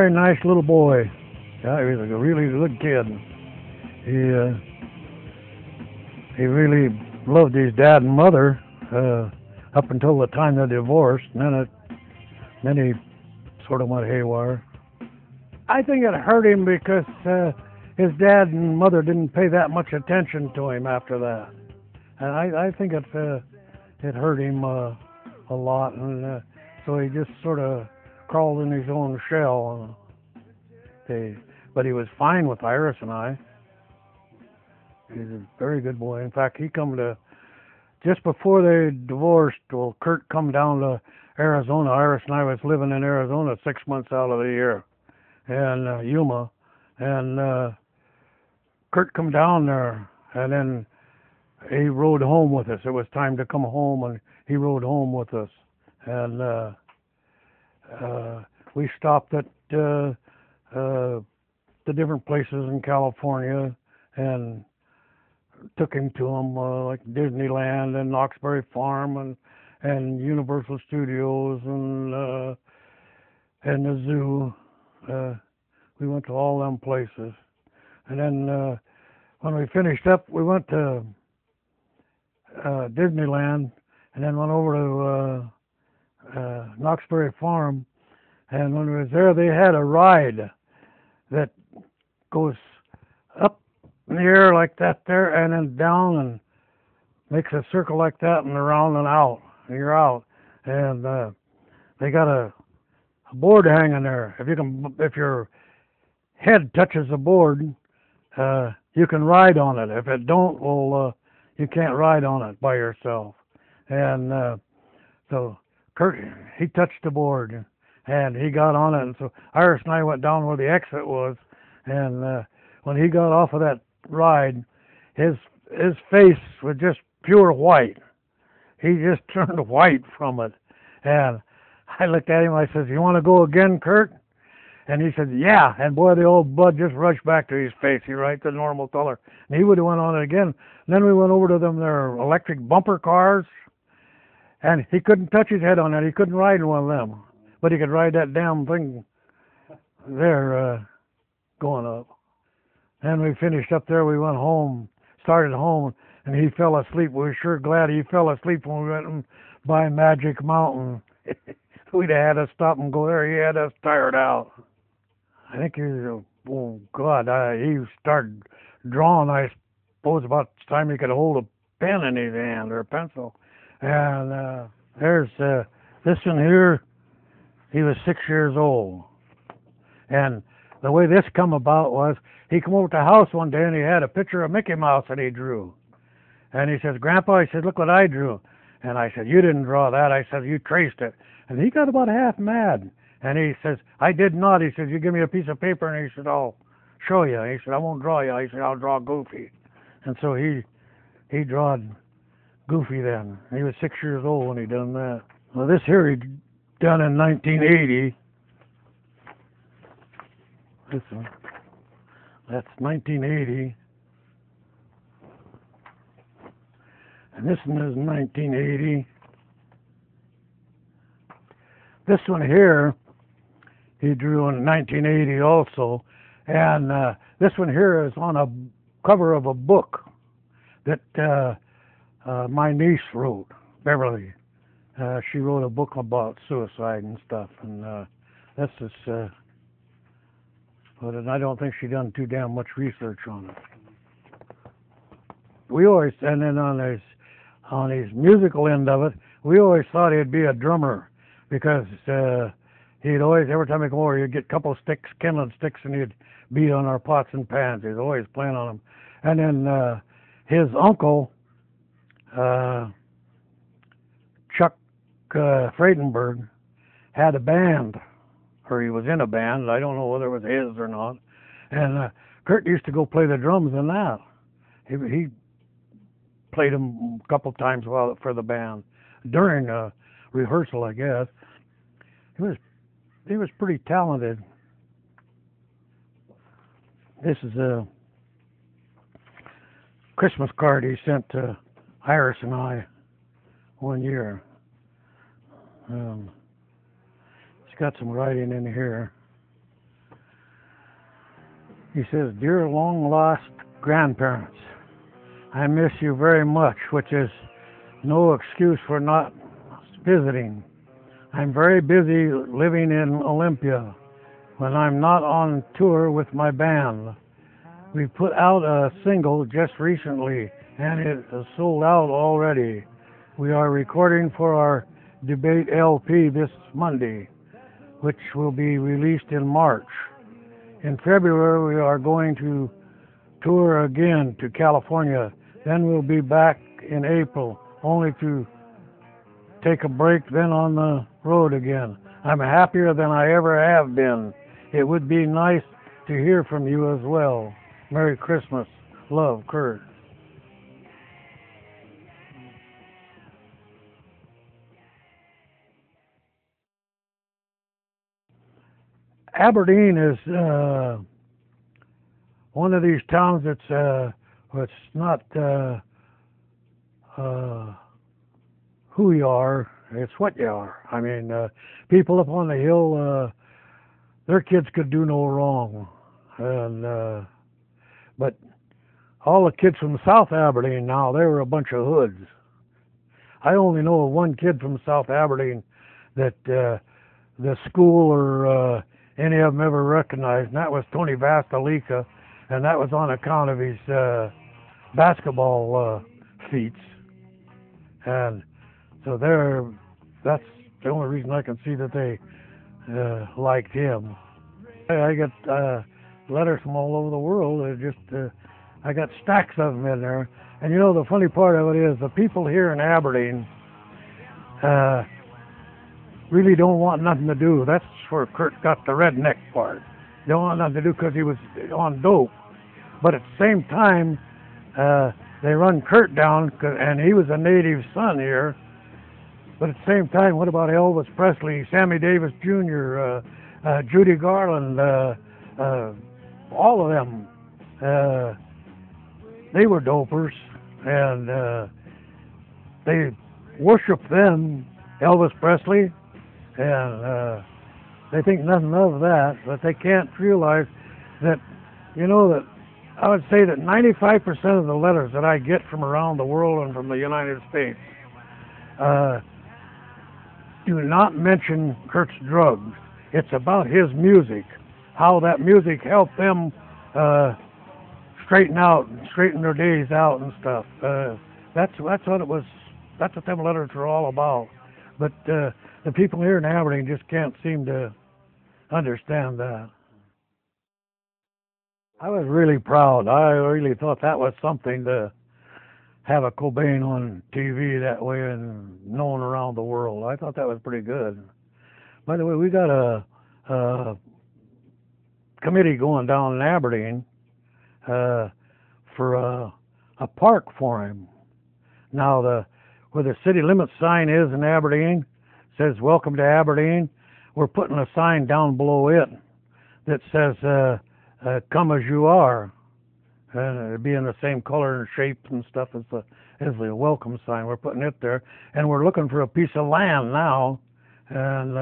very nice little boy. Yeah, he was a really good kid. He really loved his dad and mother up until the time they divorced, and then he sort of went haywire. I think it hurt him because his dad and mother didn't pay that much attention to him after that, and I think it hurt him a lot, and so he just sort of crawled in his own shell. But he was fine with Iris and I. He's a very good boy. In fact, he come to just before they divorced. Well, Kurt come down to Arizona. Iris and I was living in Arizona 6 months out of the year, and Yuma, and Kurt come down there, and then he rode home with us. It was time to come home, and he rode home with us, and we stopped at the different places in California and took him to them, like Disneyland and Knoxbury Farm and Universal Studios and the zoo. We went to all them places, and then when we finished up, we went to Disneyland, and then went over to Knoxbury Farm. And when we was there, they had a ride that goes up in the air like that there, and then down and makes a circle like that, and around and out, and you're out. And they got a board hanging there. If your head touches the board, you can ride on it. If it don't, well, you can't ride on it by yourself. And so Kurt, he touched the board, and he got on it. And so Iris and I went down where the exit was, and when he got off of that ride, his face was just pure white. He just turned white from it. And I looked at him, I said, "You want to go again, Kurt?" And he said, "Yeah." And boy, the old blood just rushed back to his face. He right to normal color. And he would have went on it again. And then we went over to their electric bumper cars, and he couldn't touch his head on that. He couldn't ride in one of them, but he could ride that damn thing there going up. And we finished up there. We went home, started home, and he fell asleep. We were sure glad he fell asleep when we went by Magic Mountain. We'd have had to stop and go there. He had us tired out. I think he was, oh God, he started drawing, I suppose, about the time he could hold a pen in his hand or a pencil. And there's this one here. He was 6 years old. And the way this come about was, he come over to the house one day and he had a picture of Mickey Mouse that he drew. And he says, "Grandpa," he said, "look what I drew." And I said, "You didn't draw that." I said, "You traced it." And he got about half mad. And he says, "I did not." He says, "You give me a piece of paper." And he said, "I'll show you." He said, "I won't draw you." He said, "I'll draw Goofy." And so he drawed Goofy then. He was 6 years old when he done that. Well, this here he done in 1980. This one. That's 1980. And this one is 1980. This one here, he drew in 1980 also. And this one here is on a cover of a book that my niece wrote, Beverly. She wrote a book about suicide and stuff. And that's just... but I don't think she done too damn much research on it. We always, and then on his musical end of it, we always thought he'd be a drummer, because he'd always, every time he'd come over, he'd get a couple of sticks, kindling sticks, and he'd beat on our pots and pans. He'd always playing on them. And then his uncle, Chuck Freidenberg, had a band. Or he was in a band. I don't know whether it was his or not. And Kurt used to go play the drums in that. He played them a couple times for the band during rehearsal, I guess. He was pretty talented. This is a Christmas card he sent to Iris and I one year. Got some writing in here. He says, "Dear long-lost grandparents, I miss you very much," which is no excuse for not visiting. "I'm very busy living in Olympia when I'm not on tour with my band. We put out a single just recently, and it is sold out already. We are recording for our debate LP this Monday, which will be released in March. In February, we are going to tour again to California. Then we'll be back in April, only to take a break, then on the road again. I'm happier than I ever have been. It would be nice to hear from you as well. Merry Christmas. Love, Kurt." Aberdeen is one of these towns that's it's not who you are, it's what you are. I mean, people up on the hill, their kids could do no wrong, and but all the kids from South Aberdeen now, they were a bunch of hoods. I only know of one kid from South Aberdeen that the school or any of them ever recognized, and that was Tony Vastalika, and that was on account of his basketball feats. And so that's the only reason I can see that they liked him. I get letters from all over the world. I got stacks of them in there. And you know, the funny part of it is the people here in Aberdeen really don't want nothing to do. That's where Kurt got the redneck part. They don't want nothing to do because he was on dope. But at the same time, they run Kurt down, and he was a native son here. But at the same time, what about Elvis Presley, Sammy Davis Jr., Judy Garland, all of them? They were dopers, and they worship them, Elvis Presley, and they think nothing of that, but they can't realize that, you know, that I would say that 95% of the letters that I get from around the world and from the United States do not mention Kurt's drugs. It's about his music, how that music helped them straighten their days out and stuff. That's what it was. That's what them letters were all about. But the people here in Aberdeen just can't seem to understand that. I was really proud. I really thought that was something to have a Cobain on TV that way and known around the world. I thought that was pretty good. By the way, we got a committee going down in Aberdeen for a park for him. Now, where the city limit sign is in Aberdeen, says "Welcome to Aberdeen." We're putting a sign down below it that says "Come as you are," and it'd be in the same color and shape and stuff as the welcome sign. We're putting it there, and we're looking for a piece of land now, and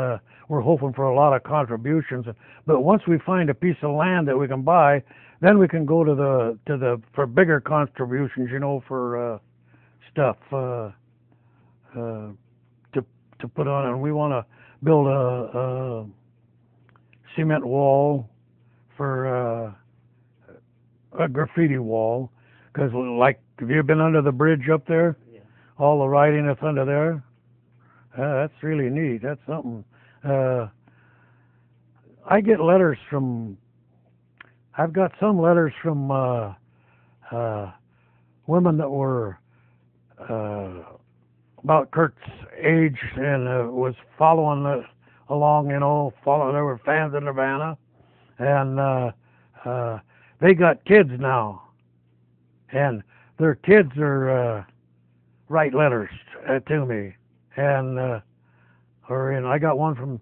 we're hoping for a lot of contributions. But once we find a piece of land that we can buy, then we can go to the for bigger contributions, you know, for stuff to put on. And we want to build a cement wall for a graffiti wall, because like, have you been under the bridge up there? Yeah. All the writing that's under there. That's really neat. That's something. I get letters from. I've got some letters from women that were about Kurt's age and was following along. You know, they were fans of Nirvana, and they got kids now, and their kids are write letters to me, and I got one from